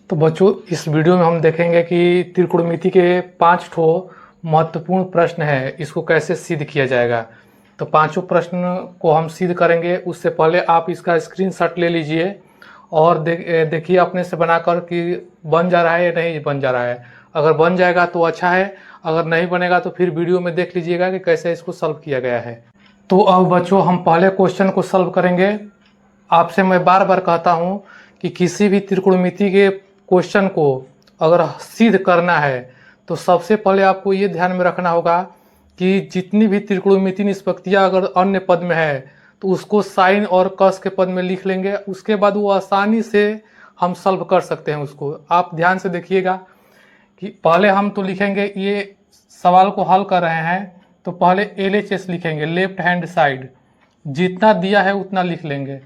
तो बच्चों इस वीडियो में हम देखेंगे कि त्रिकोणमिति के 5 ठो महत्वपूर्ण प्रश्न है, इसको कैसे सिद्ध किया जाएगा। तो पांचों प्रश्न को हम सिद्ध करेंगे। उससे पहले आप इसका स्क्रीनशॉट ले लीजिए और देखिए अपने से बनाकर कि बन जा रहा है या नहीं बन जा रहा है। अगर बन जाएगा तो अच्छा है, अगर नहीं बनेगा तो फिर वीडियो में देख लीजिएगा कि कैसे इसको सॉल्व किया गया है। तो अब बच्चों हम पहले क्वेश्चन को सॉल्व करेंगे। आपसे मैं बार बार कहता हूँ कि किसी भी त्रिकोणमिति के क्वेश्चन को अगर सिद्ध करना है तो सबसे पहले आपको ये ध्यान में रखना होगा कि जितनी भी त्रिकोणमिति निष्पत्तियाँ अगर अन्य पद में है तो उसको साइन और कस के पद में लिख लेंगे। उसके बाद वो आसानी से हम सॉल्व कर सकते हैं उसको। आप ध्यान से देखिएगा कि पहले हम तो लिखेंगे, ये सवाल को हल कर रहे हैं तो पहले LHS लिखेंगे, लेफ्ट हैंड साइड। जितना दिया है उतना लिख लेंगे।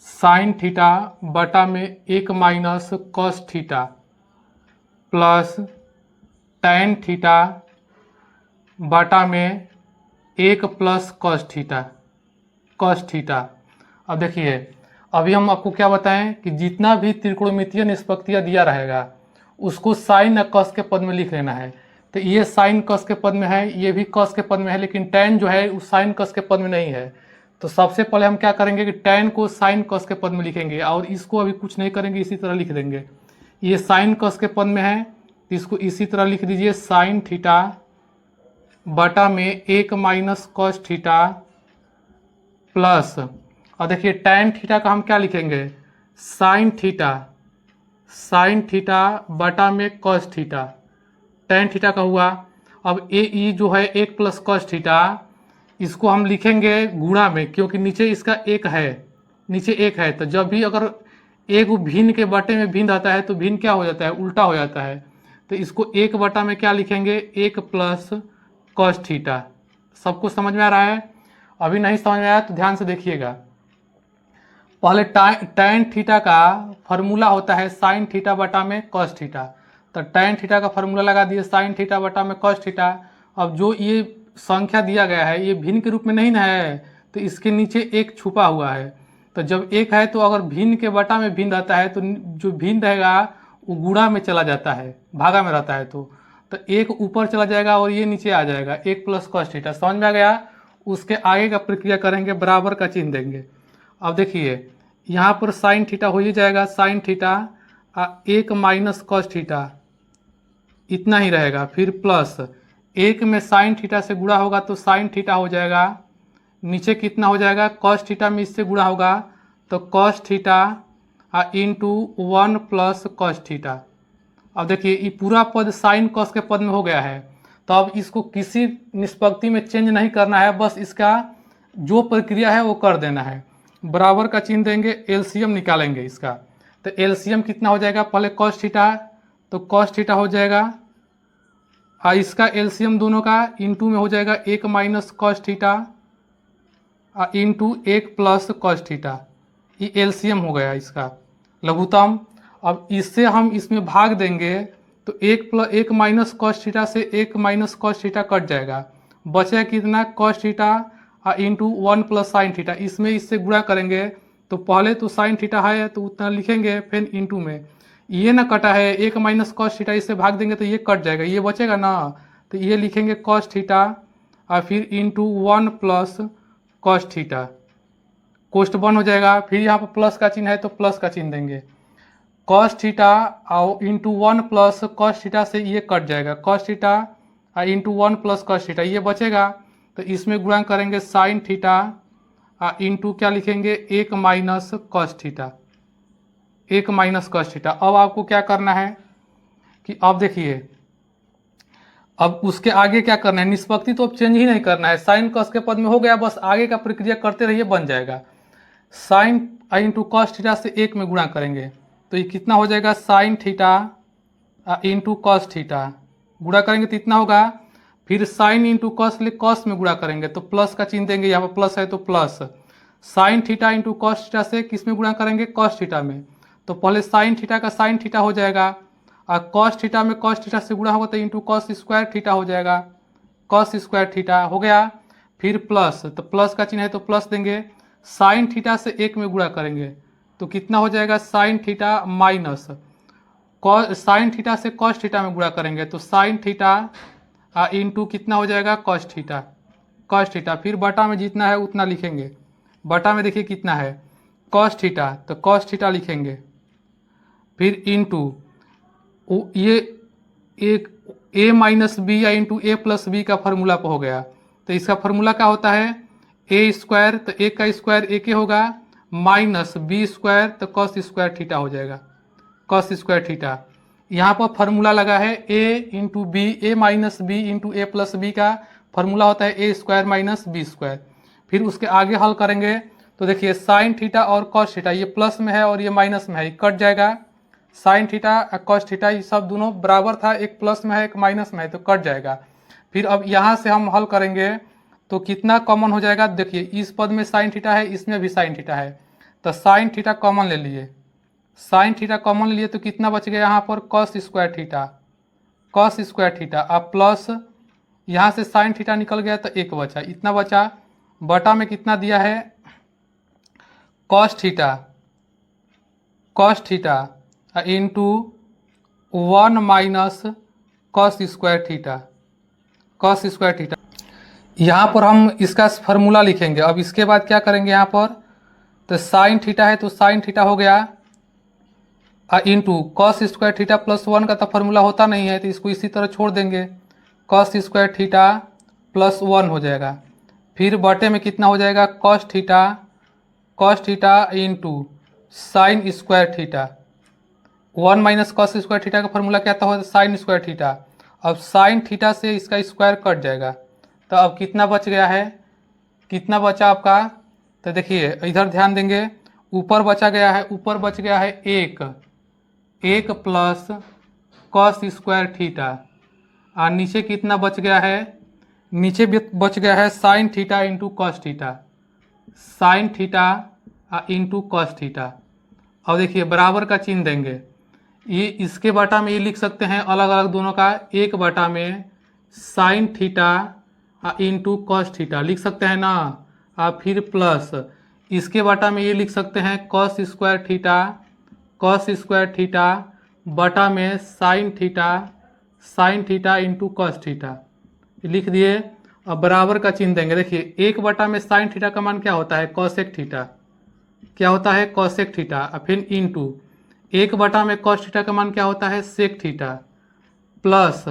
साइन थीटा बटा में 1 minus cos theta plus tan theta बटा में 1 प्लस कॉस थीटा। अब देखिए, अभी हम आपको क्या बताएं कि जितना भी त्रिकोणमितीय निष्पत्तियां दिया रहेगा उसको साइन या कॉस के पद में लिख लेना है। तो ये साइन कॉस के पद में है, ये भी कॉस के पद में है, लेकिन टैन जो है उस साइन कॉस के पद में नहीं है। तो सबसे पहले हम क्या करेंगे कि टैन को साइन कॉस के पद में लिखेंगे और इसको अभी कुछ नहीं करेंगे, इसी तरह लिख देंगे। ये साइन कॉस के पद में है तो इसको इसी तरह लिख दीजिए, साइन थीटा बटा में 1 माइनस कॉस थीटा प्लस, और देखिए टैन थीटा का हम क्या लिखेंगे, साइन थीटा बटा में कॉस थीटा। टैन थीटा का हुआ। अब ए जो है 1 प्लस कॉस थीटा, इसको हम लिखेंगे गुणा में, क्योंकि नीचे इसका 1 है। तो जब भी अगर एक भिन्न के बटे में भिन्न आता है तो भिन्न क्या हो जाता है, उल्टा हो जाता है। तो इसको 1 बटा में क्या लिखेंगे, 1 प्लस कॉस थीटा। सबको समझ में आ रहा है? अभी नहीं समझ में आया तो ध्यान से देखिएगा। पहले टैन थीटा का फॉर्मूला होता है साइन थीटा बटा में कॉस थीटा। तो टैन थीटा का फॉर्मूला लगा दिए, साइन थीटा बटा में कॉस थीटा। अब जो ये संख्या दिया गया है ये भिन्न के रूप में नहीं ना है, तो इसके नीचे 1 छुपा हुआ है। तो जब 1 है तो अगर भिन्न के बटा में भिन्न रहता है तो जो भिन्न रहेगा वो गुणा में चला जाता है, भागा में रहता है। तो 1 ऊपर चला जाएगा और ये नीचे आ जाएगा, 1 प्लस कॉस थीटा। समझ में आ गया? उसके आगे का प्रक्रिया करेंगे, बराबर का चिन्ह देंगे। अब देखिए यहाँ पर साइन थीटा हो ही जाएगा, sine theta 1 minus cos theta, इतना ही रहेगा। फिर प्लस 1 में साइन थीटा से गुणा होगा तो साइन थीटा हो जाएगा, नीचे कितना हो जाएगा, कॉस थीटा में इससे गुणा होगा तो cos theta into 1 plus cos theta. अब देखिए ये पूरा पद साइन कॉस के पद में हो गया है। तो अब इसको किसी निष्पत्ति में चेंज नहीं करना है, बस इसका जो प्रक्रिया है वो कर देना है। बराबर का चिन्ह देंगे, एलसीएम निकालेंगे इसका। तो एलसीएम कितना हो जाएगा, पहले कॉस थीटा, तो कॉस थीटा हो जाएगा, इसका एलसीएम दोनों का इंटू में हो जाएगा 1 minus cos theta into 1 plus cos theta. ये एलसीएम हो गया इसका लघुत्तम। अब इससे हम इसमें भाग देंगे तो 1 माइनस कॉस थीटा से 1 माइनस कॉस थीटा कट जाएगा, बचेगा कितना, cos theta into 1 plus sine theta. इसमें इससे गुणा करेंगे तो पहले तो साइन थीटा है तो उतना लिखेंगे, फिर इंटू में ये ना कटा है 1 माइनस कॉस थीटा, इससे भाग देंगे तो ये कट जाएगा, ये बचेगा ना, तो ये लिखेंगे कॉस थीटा और फिर इंटू 1 प्लस कॉस थीटा, कोष्ट बन हो जाएगा। फिर यहाँ पर प्लस का चिन्ह है तो प्लस का चिन्ह देंगे, कॉस थीटा और इंटू 1 प्लस कॉस थीटा से ये कट जाएगा, cos theta into 1 plus cos theta, ये बचेगा। तो इसमें गुणा करेंगे साइन थीटा इंटू क्या लिखेंगे, 1 minus cos theta, 1 minus cos theta. अब आपको क्या करना है कि अब देखिए अब उसके आगे क्या करना है, निष्पत्ति तो अब चेंज ही नहीं करना है, साइन कॉस के पद में हो गया, बस आगे का प्रक्रिया करते रहिए, बन जाएगा। साइन इंटू कॉस थीटा से 1 में गुणा करेंगे तो ये कितना हो जाएगा, sign theta into cos theta, गुणा करेंगे तो इतना होगा। फिर साइन इंटू कॉस ले कॉस में गुणा करेंगे तो प्लस का चिन्ह देंगे, यहाँ पर प्लस है तो plus. Sign theta into cos theta से किस में गुणा करेंगे, कॉस थीटा में। तो पहले साइन थीटा का साइन थीटा हो जाएगा और कॉस थीटा में कॉस थीटा से गुणा होगा तो इंटू कॉस स्क्वायर थीटा हो जाएगा, कॉस स्क्वायर थीटा हो गया। फिर प्लस, तो प्लस का चिन्ह है तो प्लस देंगे, साइन थीटा से 1 में गुणा करेंगे तो कितना हो जाएगा sign theta minus sine theta से कॉस थीटा में गुणा करेंगे तो साइन थीटा इंटू कितना हो जाएगा कॉस थीटा फिर बटा में जितना है उतना लिखेंगे। बटा में देखिए कितना है कॉस थीटा, तो कॉस थीटा लिखेंगे। फिर इंटू ये एक ए माइनस बी या इंटू ए प्लस बी का फार्मूला हो गया। तो इसका फार्मूला क्या होता है ए स्क्वायर, तो ए का स्क्वायर ए के होगा माइनस बी स्क्वायर, तो कॉस स्क्वायर थीटा हो जाएगा कॉस स्क्वायर थीटा। यहाँ पर फार्मूला लगा है ए इंटू बी, ए माइनस बी इंटू ए प्लस बी का फार्मूला होता है ए स्क्वायर माइनस बी स्क्वायर। फिर उसके आगे हल करेंगे तो देखिए साइन थीटा और कॉस थीटा ये प्लस में है और ये माइनस में है, ये कट जाएगा। साइन थीटा कॉस थीटा ये सब दोनों बराबर था, एक प्लस में है एक माइनस में है, तो कट जाएगा। फिर अब यहाँ से हम हल करेंगे तो कितना कॉमन हो जाएगा, देखिए इस पद में साइन थीटा है, इसमें भी साइन थीटा है, तो साइन थीटा कॉमन ले लिए। साइन थीटा कॉमन ले लिए तो कितना बच गया यहाँ पर कॉस स्क्वायर थीटा। अब प्लस यहाँ से साइन थीटा निकल गया तो एक बचा, इतना बचा। बटा में कितना दिया है cos theta into 1 minus cos square theta. यहाँ पर हम इसका फार्मूला लिखेंगे। अब इसके बाद क्या करेंगे यहाँ पर, तो साइन थीटा है तो साइन थीटा हो गया into cos square theta plus 1 का तो फार्मूला होता नहीं है, तो इसको इसी तरह छोड़ देंगे, कॉस स्क्वायर थीटा प्लस 1 हो जाएगा। फिर बटे में कितना हो जाएगा cos theta into sine square theta. 1 minus cos square theta का फार्मूला क्या था साइन स्क्वायर थीटा। अब साइन थीटा से इसका स्क्वायर कट जाएगा, तो अब कितना बच गया है, कितना बचा आपका, तो देखिए इधर ध्यान देंगे, ऊपर बच गया है एक प्लस कॉस स्क्वायर थीटा, और नीचे कितना बच गया है, नीचे भी बच गया है sign theta into cos theta. अब देखिए बराबर का चिन्ह देंगे, ये इसके बटा में ये लिख सकते हैं अलग अलग दोनों का, एक बटा में sine theta into cos theta लिख सकते हैं ना, और फिर प्लस इसके बटा में ये लिख सकते हैं कॉस स्क्वायर थीटा बटा में sine theta into cos theta लिख दिए। अब बराबर का चिन्ह देंगे, देखिए एक बटा में साइन थीटा का मान क्या होता है कॉसेक थीटा, और फिर इंटू एक बटा में कॉस थीटा का मान क्या होता है सेक थीटा, प्लस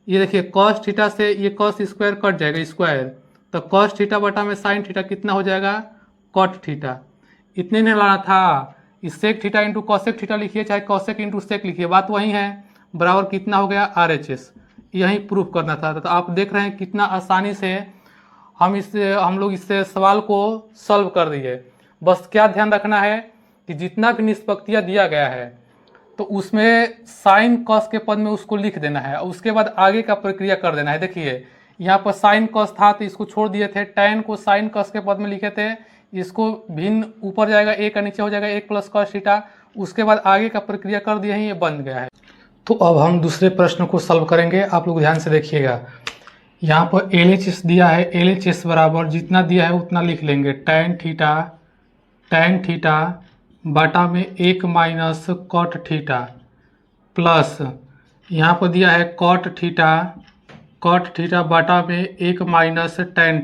ये देखिए कॉस थीटा से ये कॉस स्क्वायर कट जाएगा स्क्वायर, तो कॉस थीटा बटा में साइन थीटा कितना हो जाएगा कॉट थीटा। इतने नहीं लाना था, इस sec theta into cosec theta लिखिए, चाहे कॉसेक इंटू सेक लिखिए, बात वही है। बराबर कितना हो गया RHS, यही प्रूफ करना था। तो आप देख रहे हैं कितना आसानी से हम लोग इससे सवाल को सॉल्व कर दिए। बस क्या ध्यान रखना है कि जितना भी निष्पत्तियाँ दिया गया है तो उसमें साइन कॉस के पद में उसको लिख देना है, और उसके बाद आगे का प्रक्रिया कर देना है। देखिए यहाँ पर साइन कॉस था तो इसको छोड़ दिए थे, टैन को साइन कॉस के पद में लिखे थे, इसको भिन्न ऊपर जाएगा ए का नीचे हो जाएगा एक प्लस कॉस थीटा, उसके बाद आगे का प्रक्रिया कर दिए हैं, ये बन गया है। तो अब हम दूसरे प्रश्न को सॉल्व करेंगे, आप लोग ध्यान से देखिएगा। यहाँ पर LHS दिया है, LHS बराबर जितना दिया है उतना लिख लेंगे, टैन थीटा बटा में 1 माइनस कॉट थीटा, प्लस यहाँ पर दिया है कॉट थीटा बटा में 1 माइनस टैन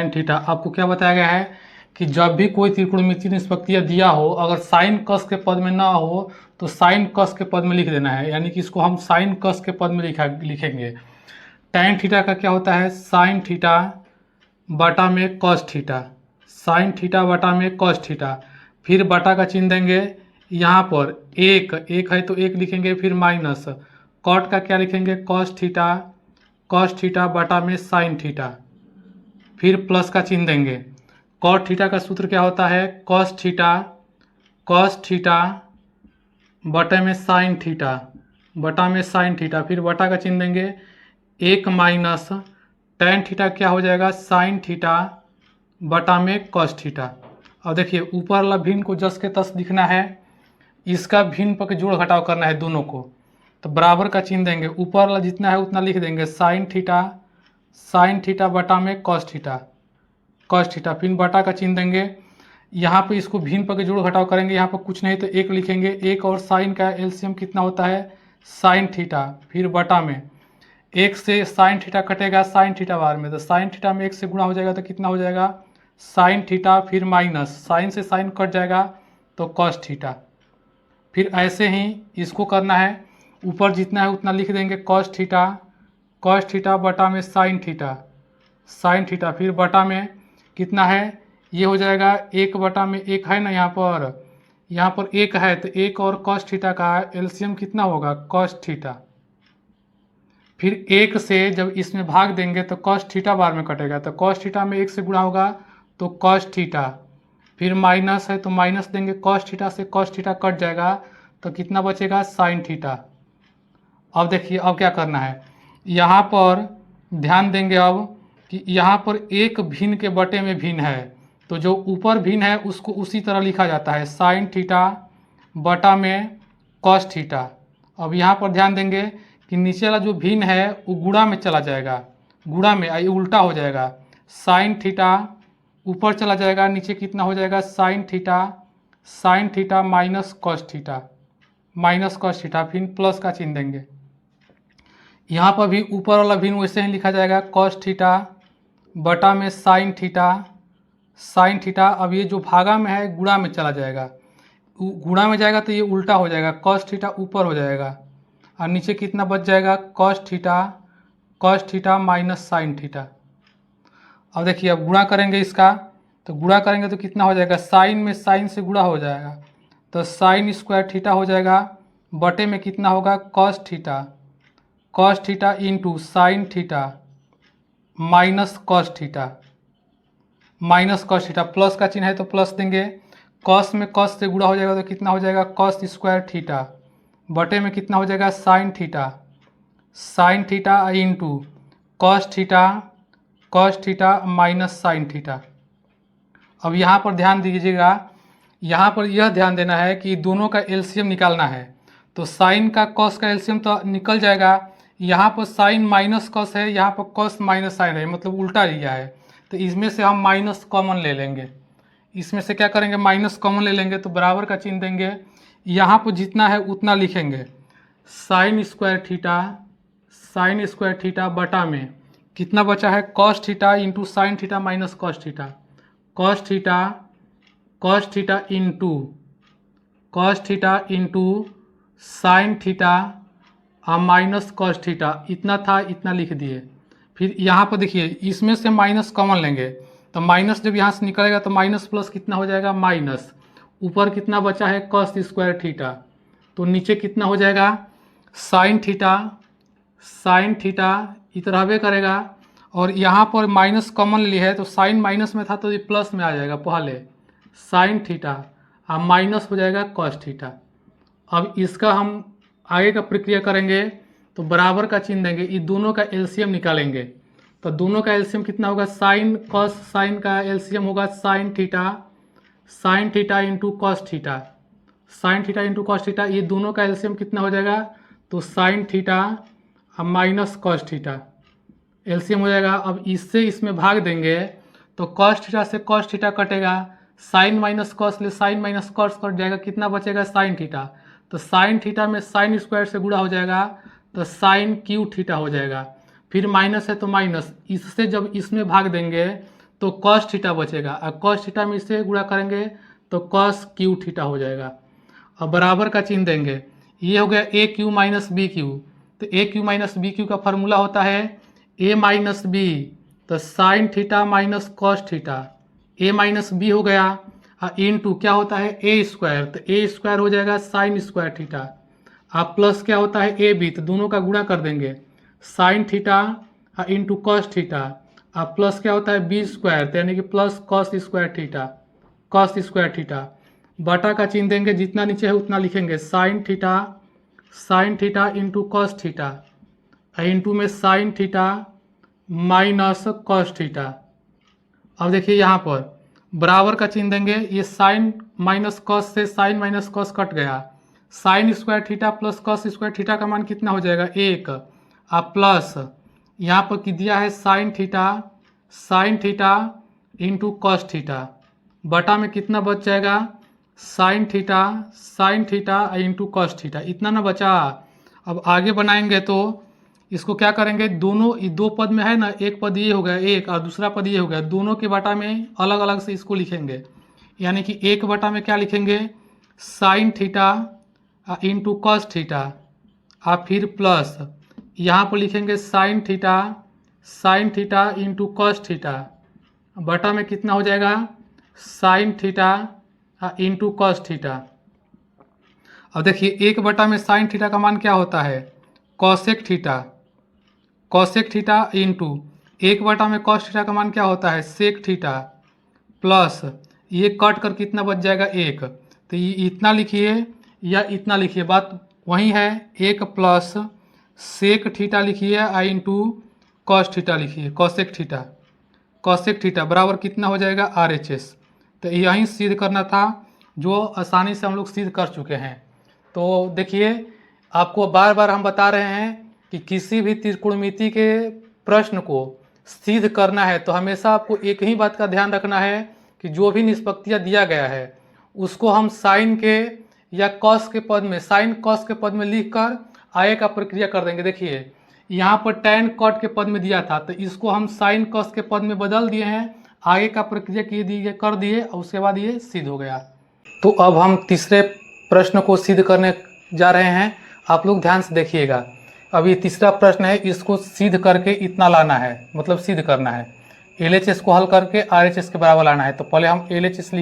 थीटा। आपको क्या बताया गया है कि जब भी कोई त्रिकोणमितीय निष्पत्तियाँ दिया हो, अगर साइन कस के पद में ना हो तो साइन कस के पद में लिख देना है, यानी कि इसको हम साइन कस के पद में लिखेंगे। टैन थीटा का क्या होता है साइन थीटा बटा में कॉस थीटा, फिर बटा का चिन्ह देंगे, यहाँ पर एक है तो एक लिखेंगे, फिर माइनस कॉट का क्या लिखेंगे कॉस थीटा बटा में साइन थीटा, फिर प्लस का चिन्ह देंगे। कॉट थीटा का सूत्र क्या होता है कॉस थीटा बटा में साइन थीटा, फिर बटा का चिन्ह देंगे, एक माइनस टैन थीटा क्या हो जाएगा साइन थीटा बटा में कॉस थीटा। और देखिए ऊपर वाला भिन्न को जस के तस दिखना है, इसका भिन्न पर जोड़ घटाव करना है दोनों को, तो बराबर का चिन्ह देंगे, ऊपर वाला जितना है उतना लिख देंगे साइन थीटा बटा में कॉस थीटा, फिर बटा का चिन्ह देंगे। यहाँ पे इसको भिन्न पर के जोड़ घटाव करेंगे, यहाँ पर कुछ नहीं तो 1 लिखेंगे। 1 और साइन का एलसीएम कितना होता है साइन थीटा, फिर बटा में 1 से साइन थीटा कटेगा साइन थीटा बार में, तो साइन थीटा में 1 से गुणा हो जाएगा तो कितना हो जाएगा साइन थीटा, फिर माइनस साइन से साइन कट जाएगा तो कॉस थीटा। फिर ऐसे ही इसको करना है, ऊपर जितना है उतना लिख देंगे कॉस थीटा बटा में साइन थीटा, फिर बटा में कितना है ये हो जाएगा 1 बटा में 1 है ना, यहाँ पर 1 है तो 1 और कॉस थीटा का एलसीएम कितना होगा कॉस थीटा। फिर 1 से जब इसमें भाग देंगे तो कॉस थीटा बार में कटेगा, तो कॉस थीटा में 1 से गुणा होगा तो कॉस थीटा, फिर माइनस है तो माइनस देंगे, कॉस थीटा से कॉस थीटा कट जाएगा तो कितना बचेगा साइन थीटा। अब देखिए अब क्या करना है, यहाँ पर ध्यान देंगे अब कि यहाँ पर एक भिन्न के बटे में भिन्न है, तो जो ऊपर भिन्न है उसको उसी तरह लिखा जाता है साइन थीटा बटा में कॉस थीटा। अब यहाँ पर ध्यान देंगे कि नीचे वाला जो भिन्न है वो गुणा में चला जाएगा, गुणा में ये उल्टा हो जाएगा, साइन थीटा ऊपर चला जाएगा, नीचे कितना हो जाएगा sign theta minus cos theta, फिर प्लस का चिन्ह देंगे। यहाँ पर भी ऊपर वाला भिन्न वैसे ही लिखा जाएगा कॉस थीटा बटा में साइन थीटा। अब ये जो भागा में है गुणा में चला जाएगा, गुणा में जाएगा तो ये उल्टा हो जाएगा, कॉस थीटा ऊपर हो जाएगा और नीचे कितना बच जाएगा cos theta minus sine theta. अब देखिए अब गुणा करेंगे इसका, तो गुणा करेंगे तो कितना हो जाएगा साइन में साइन से गुणा हो जाएगा तो साइन स्क्वायर थीटा हो जाएगा, बटे में कितना होगा cos theta into sine theta minus cos theta, plus का चिन्ह है तो प्लस देंगे, कॉस में कॉस से गुणा हो जाएगा तो कितना हो जाएगा कॉस स्क्वायर थीटा, बटे में कितना हो जाएगा sign theta into cos theta minus sine theta. अब यहाँ पर ध्यान दीजिएगा, यहाँ पर यह ध्यान देना है कि दोनों का एलसीएम निकालना है, तो साइन का कॉस का एलसीएम तो निकल जाएगा, यहाँ पर साइन माइनस कॉस है, यहाँ पर कॉस माइनस साइन है, मतलब उल्टा लिया है, तो इसमें से हम माइनस कॉमन ले लेंगे, इसमें से क्या करेंगे माइनस कॉमन ले लेंगे तो बराबर का चिन्ह देंगे, यहाँ पर जितना है उतना लिखेंगे साइन स्क्वायर थीटा बटा में कितना बचा है cos theta into sine theta minus cos theta into sine theta minus cos theta, इतना था इतना लिख दिए। फिर यहाँ पर देखिए इसमें से माइनस कॉमन लेंगे, तो माइनस जब यहाँ से निकलेगा तो माइनस प्लस कितना हो जाएगा माइनस, ऊपर कितना बचा है कॉस स्क्वायर थीटा, तो नीचे कितना हो जाएगा साइन थीटा इस रहबे करेगा, और यहाँ पर माइनस कॉमन ली है तो साइन माइनस में था तो ये प्लस में आ जाएगा, पहले साइन थीटा और माइनस हो जाएगा कॉस थीटा। अब इसका हम आगे का प्रक्रिया करेंगे तो बराबर का चिन्ह देंगे, ये दोनों का एलसीएम निकालेंगे, तो दोनों का एलसीएम कितना होगा साइन कॉस, साइन का एलसीएम होगा sign theta into cos theta, ये दोनों का एलसीएम कितना हो जाएगा तो sine theta minus cos theta LCM हो जाएगा। अब इससे इसमें भाग देंगे तो कॉस थीटा से कॉस थीटा कटेगा, साइन माइनस कॉस ले साइन माइनस कॉस कट जाएगा, कितना बचेगा साइन थीटा, तो साइन थीटा में साइन स्क्वायर से गुणा हो जाएगा तो साइन क्यू थीटा हो जाएगा, फिर माइनस है तो माइनस, इससे जब इसमें भाग देंगे तो कॉस थीटा बचेगा, और कॉस थीटा में इससे गुणा करेंगे तो कॉस क्यू थीटा हो जाएगा। अब बराबर का चिन्ह देंगे, ये हो गया a q minus b q, तो a q minus b q का फॉर्मूला होता है ए माइनस बी, तो sine theta minus cos theta, a minus b हो गया, और इंटू क्या होता है ए स्क्वायर, तो ए स्क्वायर हो जाएगा साइन स्क्वायर थीटा, अब प्लस क्या होता है ए बी, तो दोनों का गुणा कर देंगे sign theta into cos theta, अब प्लस क्या होता है बी स्क्वायर, तो यानी कि प्लस कॉस स्क्वायर थीटा, बटा का चिन्ह देंगे, जितना नीचे है उतना लिखेंगे sine theta into cos theta into में sine theta minus cos theta. अब देखिए यहाँ पर बराबर का चिन्ह देंगे, ये साइन माइनस कॉस से साइन माइनस कॉस कट गया, sine square theta plus cos square theta का मान कितना हो जाएगा 1, और प्लस यहाँ पर कि दिया है sign theta into cos theta बटा में कितना बच जाएगा, sign theta into cos theta, इतना ना बचा। अब आगे बनाएंगे तो इसको क्या करेंगे, दोनों दो पद में है ना, एक पद ये हो गया एक और दूसरा पद ये हो गया, दोनों के बटा में अलग अलग से इसको लिखेंगे। यानी कि एक बटा में क्या लिखेंगे, sine theta into cos theta और फिर प्लस यहाँ पर लिखेंगे sine theta into cos theta, बटा में कितना हो जाएगा, sign theta into cos theta. अब देखिए एक बटा में साइन थीटा का मान क्या होता है, कॉसेक थीटा इंटू एक बटा में कॉस थीटा का मान क्या होता है, सेक थीटा, प्लस ये कट कर कितना बच जाएगा, एक। तो ये इतना लिखिए या इतना लिखिए, बात वही है, एक प्लस सेक थीटा लिखिए आई इंटू कॉस थीटा लिखिए, कॉसेक थीटा बराबर कितना हो जाएगा, RHS। तो यहीं सिद्ध करना था, जो आसानी से हम लोग सिद्ध कर चुके हैं। तो देखिए आपको बार बार हम बता रहे हैं कि किसी भी त्रिकोणमिति के प्रश्न को सिद्ध करना है तो हमेशा आपको एक ही बात का ध्यान रखना है कि जो भी निष्पत्तियाँ दिया गया है उसको हम साइन के या कॉस के पद में, साइन कॉस के पद में लिखकर आगे का प्रक्रिया कर देंगे। देखिए यहाँ पर टैन कॉट के पद में दिया था तो इसको हम साइन कॉस के पद में बदल दिए हैं, आगे का प्रक्रिया कर दिए और उसके बाद ये सिद्ध हो गया। तो अब हम तीसरे प्रश्न को सिद्ध करने जा रहे हैं, आप लोग ध्यान से देखिएगा। अब ये तीसरा प्रश्न है, इसको सिद्ध करके इतना लाना है, मतलब सिद्ध करना है, LHS को हल करके RHS के बराबर लाना है। तो पहले हम LHS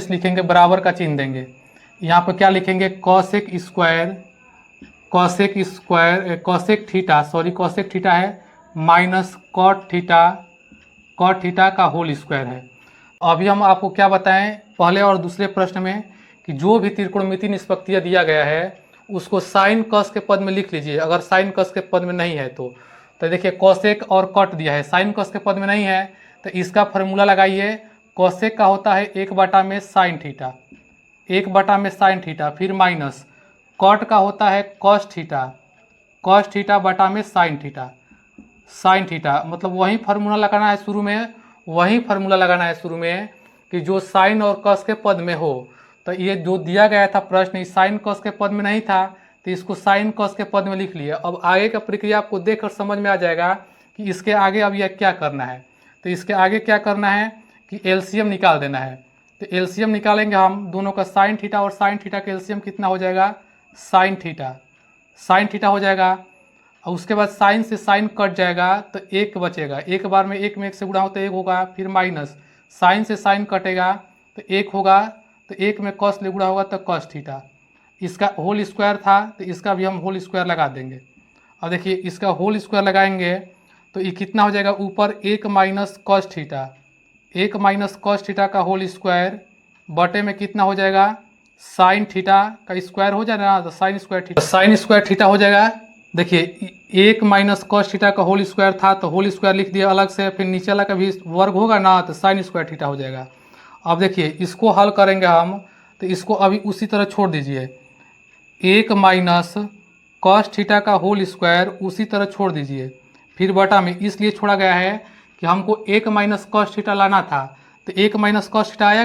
लिखेंगे, बराबर का चिन्ह देंगे। यहाँ पर क्या लिखेंगे, कॉसेक थीटा है माइनस कॉट थीटा का होल स्क्वायर है। अभी हम आपको क्या बताएं पहले और दूसरे प्रश्न में कि जो भी त्रिकोणमिति निष्पत्तियाँ दिया गया है उसको साइन कॉस के पद में लिख लीजिए, अगर साइन कॉस के पद में नहीं है तो देखिए कॉसेक और कॉट दिया है, साइन कॉस के पद में नहीं है तो इसका फार्मूला लगाइए। कॉसेक का होता है एक बटा में साइन थीटा, फिर माइनस कॉट का होता है कॉस थीटा बटा में साइन थीटा, मतलब वही फार्मूला लगाना है शुरू में, कि जो साइन और कॉस के पद में हो। तो ये जो दिया गया था प्रश्न साइन कॉस के पद में नहीं था तो इसको साइन कॉस के पद में लिख लिए। अब आगे का प्रक्रिया आपको देखकर समझ में आ जाएगा कि इसके आगे अब यह क्या करना है। तो इसके आगे क्या करना है कि एलसीएम निकाल देना है। तो एलसीएम निकालेंगे हम दोनों का, साइन थीटा और साइन थीटा का एलसीएम कितना हो जाएगा, साइन थीटा हो जाएगा। और उसके बाद साइन से साइन कट जाएगा तो एक बचेगा, एक बार में एक से गुणा हो तो एक होगा, फिर माइनस साइन से साइन कटेगा तो एक होगा, तो एक में कॉस ले गुणा होगा तो कॉस थीटा। इसका होल स्क्वायर था तो इसका भी हम होल स्क्वायर लगा देंगे। अब देखिए इसका होल स्क्वायर लगाएंगे तो ये कितना हो जाएगा, ऊपर एक माइनस कॉस थीटा का होल स्क्वायर बटे में कितना हो जाएगा, साइन थीटा का स्क्वायर हो जाएगा तो साइन स्क्वायर थीटा हो जाएगा। देखिए एक माइनस कॉस थीटा का होल स्क्वायर था तो होल स्क्वायर लिख दिया अलग से, फिर नीचे वाला का भी वर्ग होगा ना तो साइन स्क्वायर थीटा हो जाएगा। अब देखिए इसको हल करेंगे हम तो इसको अभी उसी तरह छोड़ दीजिए, एक माइनस कॉस थीटा का होल स्क्वायर उसी तरह छोड़ दीजिए, फिर बटा में इसलिए छोड़ा गया है कि हमको एक माइनस कॉस थीटा लाना था तो एक माइनस कॉस थीटा आ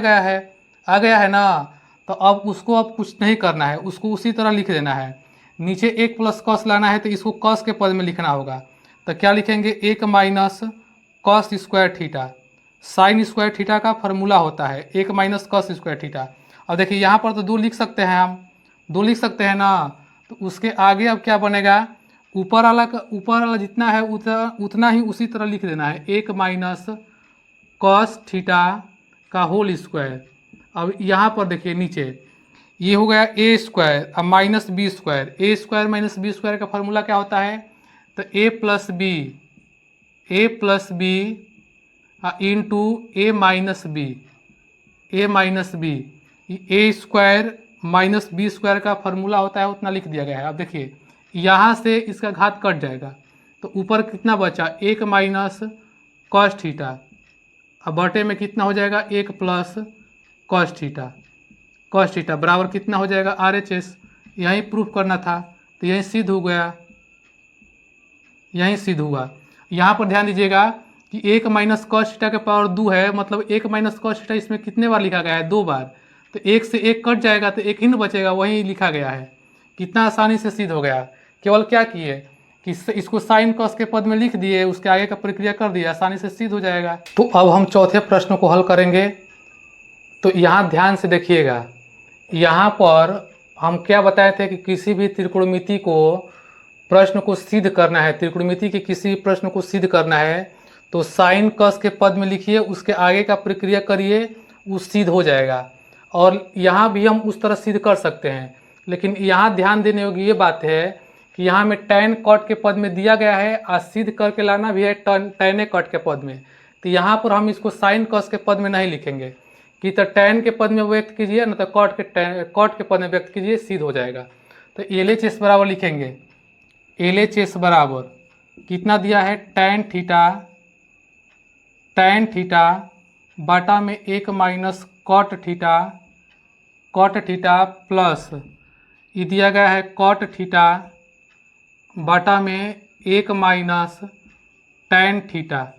गया है ना। तो अब उसको अब कुछ नहीं करना है, उसको उसी तरह लिख देना है। नीचे एक प्लस कॉस लाना है तो इसको कॉस के पद में लिखना होगा। तो क्या लिखेंगे, एक minus cos square theta, sign square theta का फार्मूला होता है एक माइनस कॉस स्क्वायर थीटा। अब देखिए यहाँ पर तो दो लिख सकते हैं ना, तो उसके आगे अब क्या बनेगा, ऊपर वाला जितना है उतना ही उसी तरह लिख देना है, एक माइनस कॉस थीटा का होल स्क्वायर। अब यहाँ पर देखिए नीचे ये हो गया ए स्क्वायर अब माइनस बी स्क्वायर, ए स्क्वायर माइनस बी स्क्वायर का फार्मूला क्या होता है, तो ए प्लस बी इंटू ए माइनस बी, ए स्क्वायर माइनस बी स्क्वायर का फार्मूला होता है उतना लिख दिया गया है। अब देखिए यहाँ से इसका घात कट जाएगा तो ऊपर कितना बचा, एक माइनस कॉस थीटा, अब बटे में कितना हो जाएगा, एक प्लस कॉस थीटा बराबर कितना हो जाएगा, RHS। यहीं प्रूफ करना था तो यहीं सिद्ध हो गया, यहाँ पर ध्यान दीजिएगा कि 1 माइनस कॉस थीटा के पावर 2 है, मतलब 1 माइनस कॉस थीटा इसमें कितने बार लिखा गया है? 2 बार। तो 1 से 1 कट जाएगा तो 1 ही न बचेगा, वही लिखा गया है। कितना आसानी से सिद्ध हो गया। केवल क्या किए कि इसको साइन कॉस के पद में लिख दिए, उसके आगे का प्रक्रिया कर दिया, आसानी से सिद्ध हो जाएगा। तो अब हम चौथे प्रश्न को हल करेंगे। तो यहाँ ध्यान से देखिएगा, यहाँ पर हम क्या बताए थे कि किसी भी त्रिकोणमिति को प्रश्न को सिद्ध करना है, त्रिकोणमिति के किसी भी प्रश्न को सिद्ध करना है तो साइन कस के पद में लिखिए, उसके आगे का प्रक्रिया करिए, वो सिद्ध हो जाएगा। और यहाँ भी हम उस तरह सिद्ध कर सकते हैं, लेकिन यहाँ ध्यान देने योग्य ये बात है कि यहाँ में tan कॉट के पद में दिया गया है और सिद्ध करके लाना भी है tan कॉट के पद में। तो यहाँ पर हम इसको साइन कस के पद में नहीं लिखेंगे कि तो tan के पद में व्यक्त कीजिए न तो कॉट के पद में व्यक्त कीजिए, सिद्ध हो जाएगा। तो LHS बराबर लिखेंगे, LHS बराबर कितना दिया है? tan थीटा बाटा में 1 माइनस कॉट थीटा प्लस ये दिया गया है कॉट थीटा बाटा में 1 माइनस tan थीटा,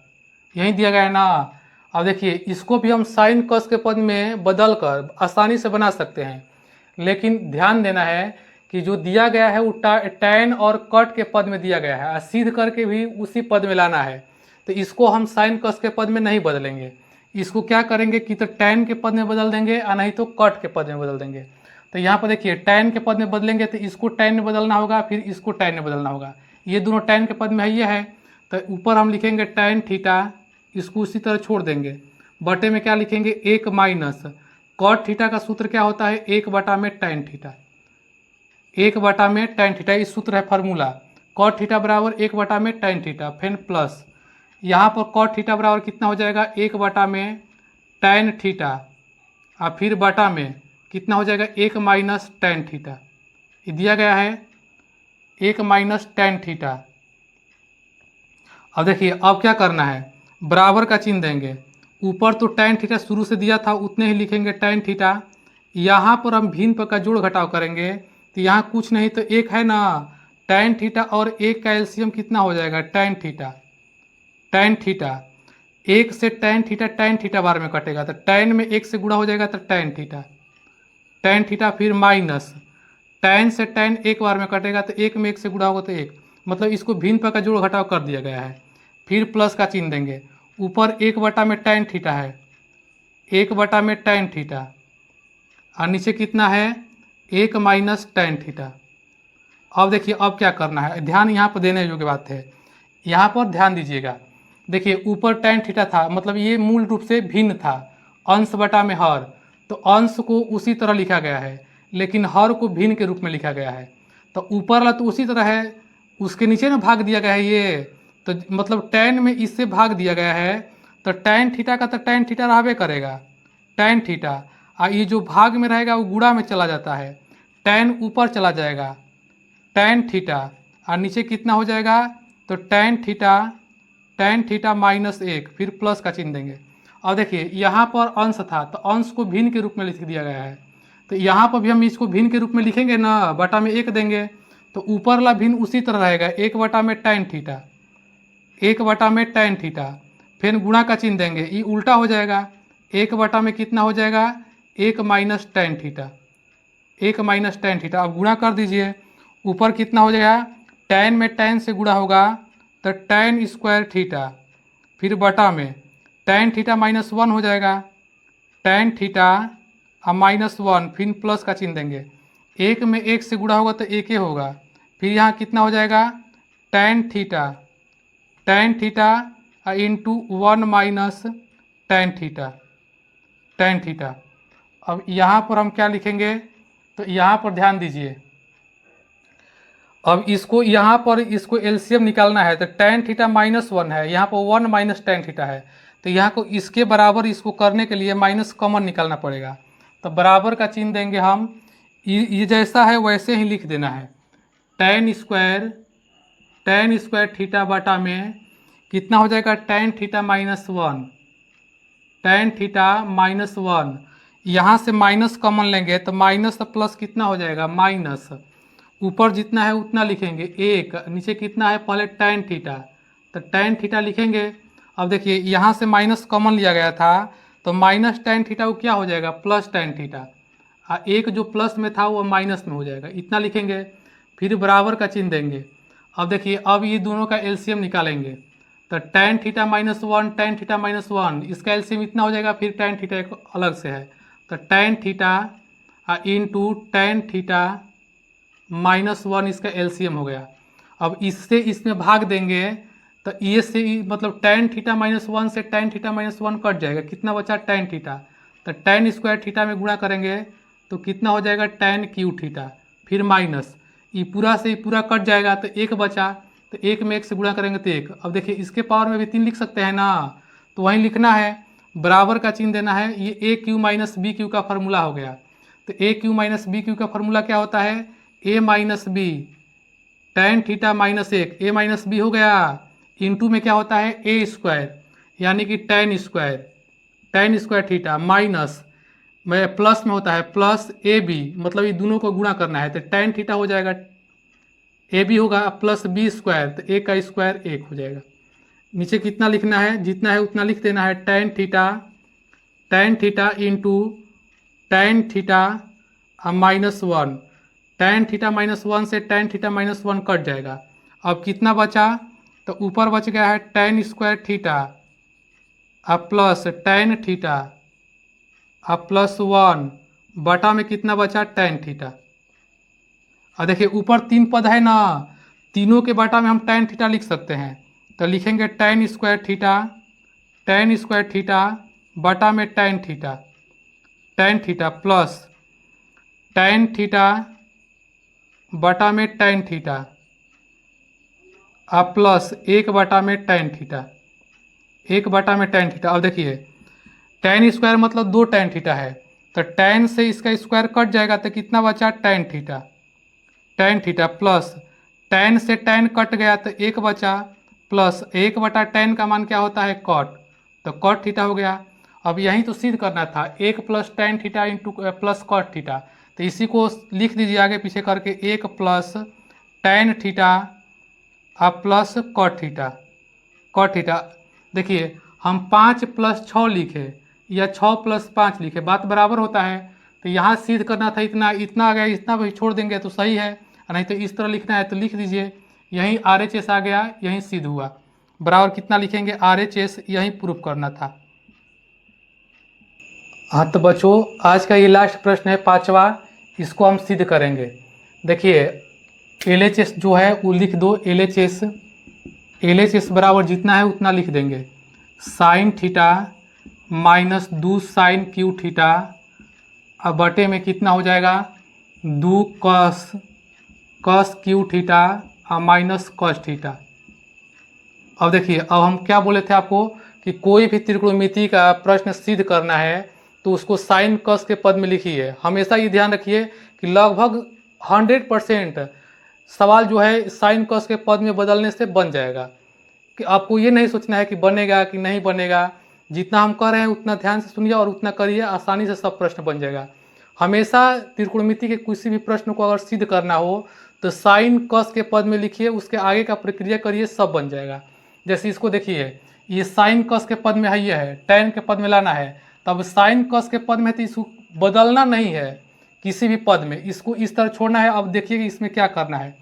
यही दिया गया है ना। अब देखिए इसको भी हम साइन कस के पद में बदल कर आसानी से बना सकते हैं, लेकिन ध्यान देना है कि जो दिया गया है वो tan और कट के पद में दिया गया है, सिद्ध करके भी उसी पद में लाना है। तो इसको हम साइन कस के पद में नहीं बदलेंगे, इसको क्या करेंगे कि तो tan के पद में बदल देंगे और नहीं तो कट के पद में बदल देंगे। तो यहाँ पर देखिए tan के पद में बदलेंगे तो इसको tan में बदलना होगा, फिर इसको tan में बदलना होगा, ये दोनों tan के पद में है, ये है। तो ऊपर हम लिखेंगे tan थीटा, इसको उसी तरह छोड़ देंगे, बटे में क्या लिखेंगे? 1 माइनस कॉट थीटा का सूत्र क्या होता है? 1 बटा में tan थीटा, 1 बटा में tan थीटा, इस सूत्र है फार्मूला। कॉट थीटा बराबर 1 बटा में tan थीटा, फिर प्लस यहाँ पर कॉट थीटा बराबर कितना हो जाएगा? 1 बटा में tan थीटा और फिर बटा में कितना हो जाएगा? 1 माइनस tan थीटा, ये दिया गया है 1 माइनस tan थीटा। अब देखिए अब क्या करना है, बराबर का चिन्ह देंगे, ऊपर तो tan थीटा शुरू से दिया था उतने ही लिखेंगे tan थीटा, यहाँ पर हम भिन्न पर का जोड़ घटाव करेंगे तो यहाँ कुछ नहीं तो 1 है ना, tan थीटा और 1 का एलसीएम कितना हो जाएगा? tan थीटा, 1 से tan थीटा बार में कटेगा तो tan में 1 से गुणा हो जाएगा तो tan थीटा फिर माइनस tan से tan 1 बार में कटेगा तो 1 में 1 से गुणा होगा तो 1, मतलब इसको भिन्न पर का जोड़ घटाव कर दिया गया है। फिर प्लस का चिन्ह देंगे, ऊपर 1 बटा में tan थीटा है, 1 बटा में tan थीटा और नीचे कितना है? 1 माइनस tan थीटा। अब देखिए अब क्या करना है, ध्यान यहाँ पर देने योग्य बात है, यहाँ पर ध्यान दीजिएगा। देखिए ऊपर tan थीटा था, मतलब ये मूल रूप से भिन्न था, अंश बटा में हर, तो अंश को उसी तरह लिखा गया है लेकिन हर को भिन्न के रूप में लिखा गया है। तो ऊपर वाला तो उसी तरह है, उसके नीचे ना भाग दिया गया है ये, तो मतलब tan में इससे भाग दिया गया है तो tan थीटा का तो tan थीटा रहबे करेगा, tan थीटा, और ये जो भाग में रहेगा वो गुणा में चला जाता है, tan ऊपर चला जाएगा tan थीटा और नीचे कितना हो जाएगा? तो tan थीटा माइनस 1, फिर प्लस का चिन्ह देंगे। और देखिए यहाँ पर अंश था तो अंश को भिन्न के रूप में लिख दिया गया है, तो यहाँ पर भी हम इसको भिन्न के रूप में लिखेंगे ना, बटा में 1 देंगे तो ऊपर वाला भिन्न उसी तरह रहेगा, 1 बटा में tan थीटा, 1 बटा में tan थीटा, फिर गुणा का चिन्ह देंगे, ये उल्टा हो जाएगा, 1 बटा में कितना हो जाएगा? 1 minus tan theta, 1 minus tan theta. अब गुणा कर दीजिए, ऊपर कितना हो जाएगा? tan में tan से गुणा होगा तो tan स्क्वायर थीटा, फिर बटा में tan थीटा माइनस 1 हो जाएगा, tan थीटा और माइनस 1, फिर प्लस का चिन्ह देंगे, 1 में 1 से गुणा होगा तो 1 ही होगा, फिर यहाँ कितना हो जाएगा? tan theta into 1 minus tan theta. अब यहाँ पर हम क्या लिखेंगे? तो यहाँ पर ध्यान दीजिए, अब इसको यहाँ पर इसको एलसीएम निकालना है तो tan थीटा माइनस 1 है, यहाँ पर 1 माइनस tan थीटा है, तो यहाँ को इसके बराबर इसको करने के लिए माइनस कॉमन निकालना पड़ेगा। तो बराबर का चिन्ह देंगे हम, ये जैसा है वैसे ही लिख देना है, tan स्क्वायर थीटा बटा में कितना हो जाएगा? tan theta minus 1, tan theta minus 1, यहाँ से माइनस कॉमन लेंगे तो माइनस प्लस कितना हो जाएगा? माइनस, ऊपर जितना है उतना लिखेंगे 1, नीचे कितना है? पहले tan थीटा, तो tan थीटा लिखेंगे अब देखिए यहाँ से माइनस कॉमन लिया गया था, तो माइनस टेन थीटा वो क्या हो जाएगा, प्लस टेन थीटा। एक जो प्लस में था वो माइनस में हो जाएगा, इतना लिखेंगे, फिर बराबर का चिन्ह देंगे। अब देखिए अब ये दोनों का एलसीएम निकालेंगे, तो ten theta minus one, tan theta minus one, इसका एलसीएम इतना हो जाएगा, फिर टेन थीटा एक अलग से है, तो ten theta into tan theta minus one इसका एलसीएम हो गया। अब इससे इसमें भाग देंगे, तो ये से मतलब टेन थीटा माइनस वन से tan theta minus one cut जाएगा, कितना बचा टेन थीटा, तो टेन स्क्वायर थीटा में गुणा करेंगे तो कितना हो जाएगा टेन क्यू थीटा, फिर माइनस ये पूरा से पूरा कट जाएगा, तो एक बचा, तो एक में एक से गुणा करेंगे तो एक। अब देखिए इसके पावर में भी तीन लिख सकते हैं ना, तो वहीं लिखना है, बराबर का चिन्ह देना है। ये a q minus b q का फार्मूला हो गया, तो a q minus b q का फार्मूला क्या होता है, a minus b tan theta minus एक, ए माइनस बी हो गया, इंटू में क्या होता है ए स्क्वायर, यानी कि टेन स्क्वायर थीटा माइनस में प्लस में होता है प्लस ए बी, मतलब ये दोनों को गुणा करना है, तो टेन थीटा हो जाएगा, ए बी होगा प्लस बी स्क्वायर, तो ए का स्क्वायर एक हो जाएगा। नीचे कितना लिखना है, जितना है उतना लिख देना है, tan theta into tan theta minus one, tan theta minus one से tan theta minus one cut जाएगा। अब कितना बचा, तो ऊपर बच गया है tan square theta plus tan theta plus one, बटा में कितना बचा टेन थीटा। और देखिए ऊपर तीन पद है ना, तीनों के बटा में हम टेन थीटा लिख सकते हैं, तो लिखेंगे टेन स्क्वायर थीटा बटा में ten theta plus tan theta बटा में टेन थीटा प्लस एक बटा में टेन थीटा, एक बटा में टेन थीटा। अब देखिए टेन स्क्वायर मतलब दो टेन थीटा है, तो टेन से इसका स्क्वायर कट जाएगा, तो कितना बचा टेन थीटा प्लस टेन से टेन कट गया तो एक बचा, प्लस एक बटा टेन का मान क्या होता है कॉट, तो कॉट थीटा हो गया। अब यहीं तो सिद्ध करना था, एक plus tan theta into plus cot theta, तो इसी को लिख दीजिए आगे पीछे करके, एक plus tan theta plus cot theta. देखिए हम 5 प्लस 6 लिखे या 6 प्लस 5 लिखे, बात बराबर होता है, तो यहाँ सिद्ध करना था, इतना आ गया, इतना भी छोड़ देंगे तो सही है, नहीं तो इस तरह लिखना है तो लिख दीजिए, यहीं आर एच एस आ गया, यहीं सिद्ध हुआ, बराबर कितना लिखेंगे आर एच एस, यहीं प्रूफ करना था। हाँ तो बच्चों आज का ये लास्ट प्रश्न है पांचवा, इसको हम सिद्ध करेंगे। देखिए एल एच एस जो है वो लिख दो, एल एच एस बराबर जितना है उतना लिख देंगे, साइन थीटा माइनस दो साइन क्यू थीटा, अब बटे में कितना हो जाएगा दो cos Q theta minus cos theta. अब देखिए अब हम क्या बोले थे आपको कि कोई भी त्रिकोणमिति का प्रश्न सिद्ध करना है तो उसको साइन कॉस के पद में लिखिए। हमेशा ये ध्यान रखिए कि लगभग 100% सवाल जो है साइन कॉस के पद में बदलने से बन जाएगा, कि आपको ये नहीं सोचना है कि बनेगा कि नहीं बनेगा, जितना हम कर रहे हैं उतना ध्यान से सुनिए और उतना करिए, आसानी से सब प्रश्न बन जाएगा। हमेशा त्रिकोणमिति के किसी भी प्रश्न को अगर सिद्ध करना हो तो साइन कॉस के पद में लिखिए, उसके आगे का प्रक्रिया करिए, सब बन जाएगा। जैसे इसको देखिए, ये साइन कॉस के पद में है, ये है टेन के पद में लाना है, तब साइन कॉस के पद में तो इसको बदलना नहीं है किसी भी पद में, इसको इस तरह छोड़ना है। अब देखिए कि इसमें क्या करना है,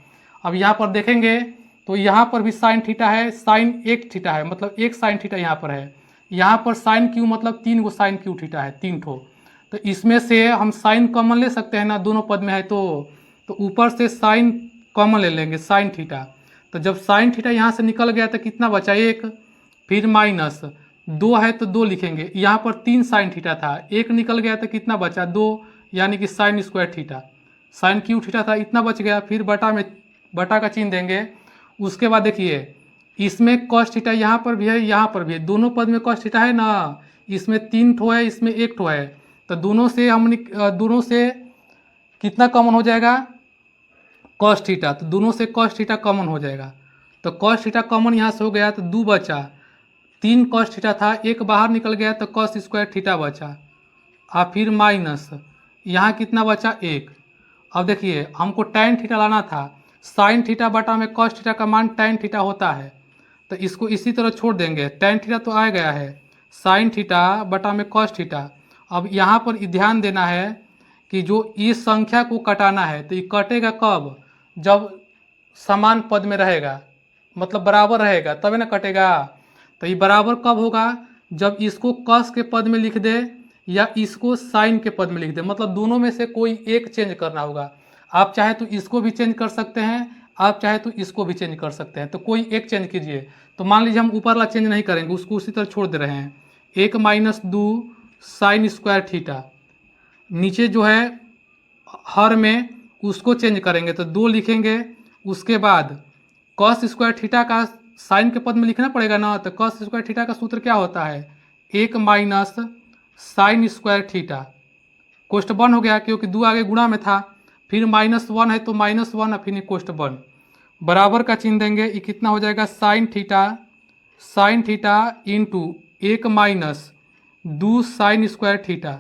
अब यहाँ पर देखेंगे तो यहाँ पर भी साइन थीटा है, साइन एक थीटा है, मतलब एक साइन थीटा यहाँ पर है, यहाँ पर साइन क्यू मतलब 3 गो साइन क्यू थीटा है, 3 ठो, तो इसमें से हम साइन कॉमन ले सकते हैं ना, दोनों पद में है तो ऊपर से साइन कॉमन ले लेंगे, साइन थीटा, तो जब साइन थीटा यहाँ से निकल गया तो कितना बचा एक, फिर माइनस 2 है तो 2 लिखेंगे, यहाँ पर 3 साइन थीटा था, एक निकल गया तो कितना बचा 2, यानी कि sine square theta, sine Q theta था इतना बच गया, फिर बटा का चिन्ह देंगे। उसके बाद देखिए इसमें कॉस थीटा यहाँ पर भी है, यहाँ पर भी है, दोनों पद में कॉस थीटा है ना, इसमें 3 ठो है, इसमें 1 ठो है, तो दोनों से कितना कॉमन हो जाएगा कॉस थीटा, तो दोनों से कॉस थीटा कॉमन हो जाएगा, तो कॉस थीटा कॉमन यहाँ से हो गया तो 2 बचा, 3 कॉस थीटा था, एक बाहर निकल गया तो कॉस स्क्वायर थीटा बचा, फिर माइनस यहाँ कितना बचा 1। अब देखिए हमको टैन थीटा लाना था, साइन थीटा बटा में कॉस थीटा का मान टैन थीटा होता है, तो इसको इसी तरह छोड़ देंगे। टेन थीटा तो आ गया है, साइन थीटा बटा में कॉस थीटा। अब यहाँ पर ध्यान देना है कि जो इस संख्या को कटाना है तो ये कटेगा कब, जब समान पद में रहेगा, मतलब बराबर रहेगा तब ना कटेगा। तो ये बराबर कब होगा, जब इसको कॉस के पद में लिख दे या इसको साइन के पद में लिख दे, मतलब दोनों में से कोई एक चेंज करना होगा। आप चाहे तो इसको भी चेंज कर सकते हैं, आप चाहे तो इसको भी चेंज कर सकते हैं, तो कोई एक चेंज कीजिए। तो मान लीजिए हम ऊपर वाला चेंज नहीं करेंगे, उसको उसी तरह छोड़ दे रहे हैं। 1-2 साइन स्क्वायर थीटा, नीचे जो है हर में उसको चेंज करेंगे तो 2 लिखेंगे। उसके बाद कॉस स्क्वायर थीटा का साइन के पद में लिखना पड़ेगा ना, तो कॉस स्क्वायर थीटा का सूत्र क्या होता है, 1 - साइन स्क्वायर थीटा। कोष्ट बन हो गया क्योंकि 2 आगे गुणा में था, फिर -1 है तो -1 और फिर कोष्ट बन, बराबर का चिन्ह देंगे। ये कितना हो जाएगा, sign theta into 1 - 2 sign square theta.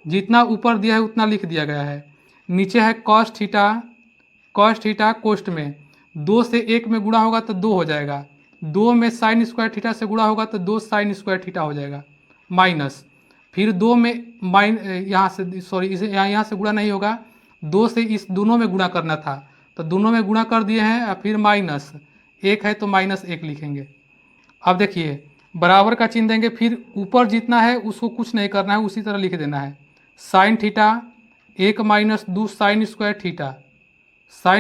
जितना ऊपर दिया है उतना लिख दिया गया है। नीचे है कॉस थीटा कोष्ट में 2 से 1 में गुणा होगा तो 2 हो जाएगा, 2 में साइन स्क्वायर थीटा से गुणा होगा तो 2 साइन स्क्वायर थीटा हो जाएगा, माइनस फिर 2 में यहाँ से सॉरी इसे यहाँ से गुणा नहीं होगा, 2 से इस दोनों में गुणा करना था तो दोनों में गुणा कर दिए हैं, और फिर -1 है तो -1 लिखेंगे। अब देखिए बराबर का चिन्ह देंगे, फिर ऊपर जितना है उसको कुछ नहीं करना है, उसी तरह लिख देना है। Sine theta 1 - 2 sign square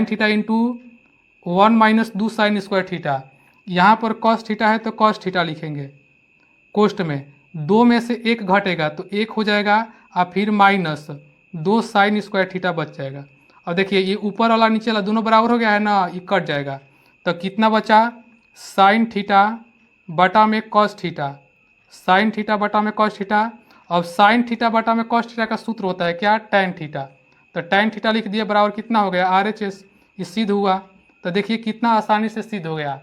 theta into 1 - 2 sign square theta. यहाँ पर कॉस थीटा है तो कॉस थीटा लिखेंगे। कोष्ट में 2 में से 1 घटेगा तो 1 हो जाएगा, और फिर -2 साइन स्क्वायर थीटा बच जाएगा। अब देखिए ये ऊपर वाला नीचे वाला दोनों बराबर हो गया है ना, ये कट जाएगा तो कितना बचा, साइन थीटा बटा में कॉस थीटा, साइन थीटा बटा में कॉस थीटा। अब साइन थीटा बटा में कॉस थीटा का सूत्र होता है क्या, टैन थीटा। तो टैन थीटा लिख दिया, बराबर कितना हो गया RHS, ये सिद्ध हुआ। तो देखिए कितना आसानी से सिद्ध हो गया।